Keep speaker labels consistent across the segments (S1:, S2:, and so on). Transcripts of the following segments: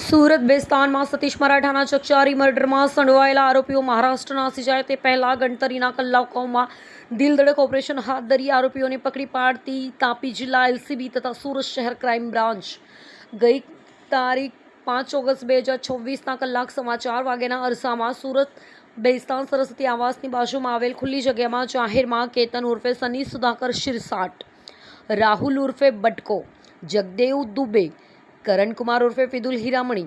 S1: સુરત બેસ્તાનમાં સતીશ મરાઠાના ચકચારી મર્ડરમાં સંડોવાયેલા આરોપીઓ મહારાષ્ટ્ર નાસી જાય તે પહેલા ગણતરીના કલાકોમાં દિલધડક ઓપરેશન હાથ ધરી આરોપીઓને પકડી પાડતી તાપી જિલ્લા એલસીબી તથા સુરત શહેર ક્રાઇમ બ્રાન્ચ ગઈ તારીખ 5 ઓગસ્ટ 2024ના કલાક સવા 4 વાગ્યાના અરસામાં સુરત બેસ્તાન સરસ્વતી આવાસની બાજુમાં આવેલ ખુલ્લી જગ્યામાં જાહેરમાં કેતન ઉર્ફે સની સુધાકર શિરસાટ, રાહુલ ઉર્ફે બટકો, જગદેવ દુબે, करण कुमार उर्फे फिदुल हीरामणी,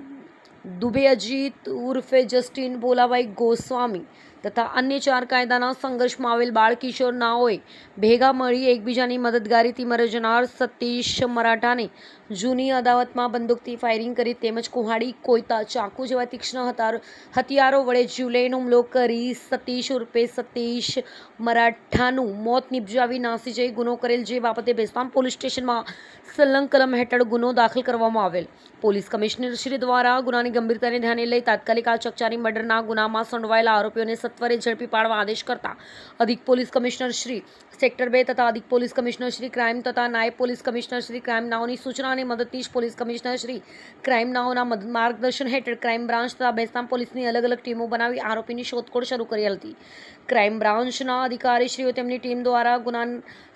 S1: दुबे अजीत उर्फे जस्टिन बोलाभाई गोस्वामी तथा अन्य 4 कायदाना संघर्षમાં આવેલ બાળ કિશોર નાઓએ ભેગા મળી એકબીજાની મદદગારીથી મરી જનાર સતીશ મરાઠાને જૂની અદાવતમાં બંદૂકથી ફાયરિંગ કરી તેમજ કુહાડી, કોયતા, ચાકુ જેવા તીક્ષ્ણ હથિયારો વડે જીવલેણ હુમલો કરી સતીશ ઉર્ફે સતીશ મરાઠાનું મોત નિપજાવી નાસી જઈ ગુનો કરેલ, જે બાબતે બેસ્તાન પોલીસ સ્ટેશનમાં સલંગ કલમ હેઠળ ગુનો દાખલ કરવામાં આવેલ. પોલીસ કમિશનર શ્રી દ્વારા ગુનાની ગંભીરતાને ધ્યાને લઈ તાત્કાલિક આ ચકચારી મર્ડરના ગુનામાં સંડોવાયેલા આરોપીઓને સત્વરે ઝડપી પાડવા આદેશ કરતા અધિક પોલીસ કમિશનર શ્રી સેક્ટર 2 તથા અધિક પોલીસ કમિશનર શ્રી ક્રાઇમ તથા નાયબ પોલીસ કમિશનર શ્રી ક્રાઇમ નાઓની સૂચના અને મદદનીશ પોલીસ કમિશનર શ્રી ક્રાઇમ નાઓના માર્ગદર્શન હેઠળ ક્રાઇમ બ્રાન્ચ તથા બેસ્તાન પોલીસની અલગ અલગ ટીમો બનાવી આરોપીની શોધખોળ શરૂ કરી હતી. ક્રાઇમ બ્રાન્ચના અધિકારીશ્રીઓ તેમની ટીમ દ્વારા ગુના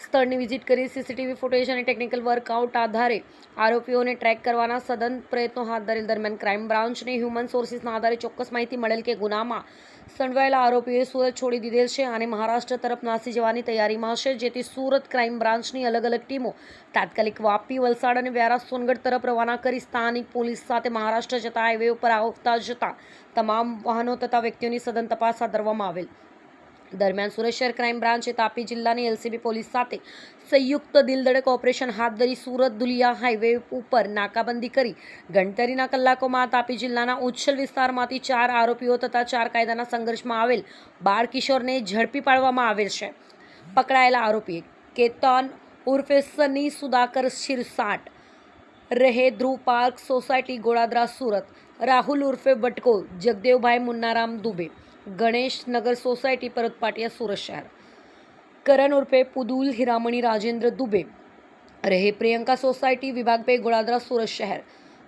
S1: સ્થળની વિઝિટ કરી સીસીટીવી ફૂટેજ અને ટેકનિકલ વર્કઆઉટ આધારે આરોપીઓને ટ્રેક કરવાના સઘન પ્રયત્નો હાથ ધરેલ. દરમિયાન ક્રાઇમ બ્રાન્ચને હ્યુમન સોર્સિસના આધારે ચોક્કસ માહિતી મળેલ કે ગુનામાં સંડોવાયેલા આરોપીઓએ સુરત છોડી દીધેલ છે અને મહારાષ્ટ્ર તરફ નાસી જવાની તૈયારીમાં છે, જેથી સુરત ક્રાઇમ બ્રાન્ચની અલગ અલગ ટીમો તાત્કાલિક વાપી, વલસાડ અને વ્યારા, સોનગઢ તરફ રવાના કરી સ્થાનિક પોલીસ સાથે મહારાષ્ટ્ર જતા હાઈવે ઉપર આવતા જતા તમામ વાહનો તથા વ્યક્તિઓની સઘન તપાસ હાથ ધરવામાં આવેલ. દરમિયાન સુરત શહેર ક્રાઇમ બ્રાન્ચે તાપી જિલ્લાની એલસીબી પોલીસ સાથે સંયુક્ત દિલધડક ઓપરેશન હાથ ધરી સુરત દુલિયા હાઈવે ઉપર નાકાબંધી કરી ગણતરીના કલાકોમાં તાપી જિલ્લાના ઉચ્છલ વિસ્તારમાંથી 4 આરોપીઓ તથા 4 કાયદાના સંઘર્ષમાં આવેલ બાળ કિશોરને ઝડપી પાડવામાં આવેલ છે. પકડાયેલા આરોપી કેતન ઉર્ફે સની સુધાકર શિરસાટ, રહે ધ્રુવ પાર્ક સોસાયટી ગોળાદરા સુરત, રાહુલ ઉર્ફે બટકો, જગદેવભાઈ મુન્નારામ દુબે, ગણેશ નગર સોસાયટી પરત પાટિયા સુરત શહેર, કરણ ઉર્ફે પુદુલ હીરામણી રાજેન્દ્ર દુબે, રહે પ્રિયંકા સોસાયટી વિભાગ 2 ગોળાદરા સુરત શહેર,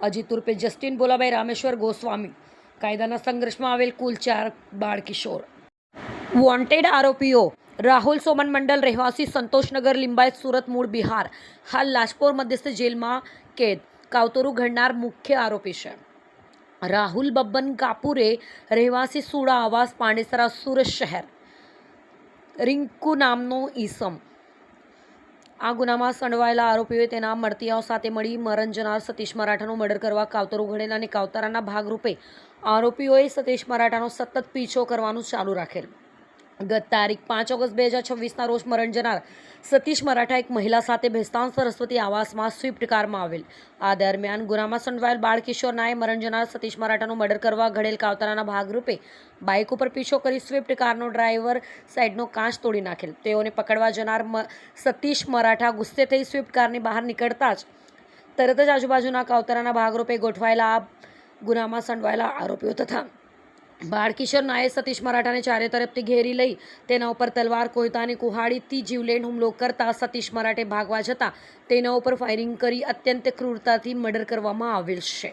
S1: અજીત ઉર્ફે જસ્ટિન બોલાભાઈ રામેશ્વર ગોસ્વામી. કાયદાના સંઘર્ષમાં આવેલ કુલ 4 બાળ કિશોર. વોન્ટેડ આરોપીઓ રાહુલ સોમન મંડલ, રહેવાસી સંતોષનગર લિંબાયત સુરત, મૂળ બિહાર, હાલ લાજપોર મધ્યસ્થ જેલમાં કેદ. કાવતરું ઘડનાર મુખ્ય આરોપી છે રાહુલ બબ્બન કાપુરે, રહેવાસી સુડા આવાસ, પાંડેસરા સુરત શહેર, રિંકુ નામનો ઈસમ. આ ગુનામાં સંડોવાયેલા આરોપીઓએ તેના મળતિયાઓ સાથે મળી મરણ જનાર સતીશ મરાઠાનું મર્ડર કરવા કાવતરું ઘડેલ અને કાવતરાના ભાગરૂપે આરોપીઓએ સતીશ મરાઠાનો સતત પીછો કરવાનું ચાલુ રાખેલ. ગત તારીખ 5 ઓગસ્ટ 2026ના રોજ મરણ જનાર સતીશ મરાઠા એક મહિલા સાથે બેસ્તાન સરસ્વતી આવાસમાં સ્વિફ્ટ કારમાં આવેલ. આ દરમિયાન ગુનામાં સંડોવાયેલ બાળ કિશોરનાએ મરણ જનાર સતીશ મરાઠાનું મર્ડર કરવા ઘડેલ કાવતરાના ભાગરૂપે બાઇક ઉપર પીછો કરી સ્વિફ્ટ કારનો ડ્રાઈવર સાઈડનો કાચ તોડી નાખેલ. તેઓને પકડવા જનાર સતીશ મરાઠા ગુસ્સે થઈ સ્વિફ્ટ કારની બહાર નીકળતા જ તરત જ આજુબાજુના કાવતરાના ભાગરૂપે ગોઠવાયેલા આ ગુનામાં સંડોવાયેલા આરોપીઓ તથા બાળ કિશોર નાએ સતીશ મરાઠાને ચારે તરફથી ઘેરી લઈ તેના ઉપર તલવાર, કોયતા અને કુહાડીથી જીવલેણ હુમલો કરતા સતીશ મરાઠે ભાગવા જતા તેના ઉપર ફાયરિંગ કરી અત્યંત ક્રૂરતાથી મર્ડર કરવામાં આવેલ છે.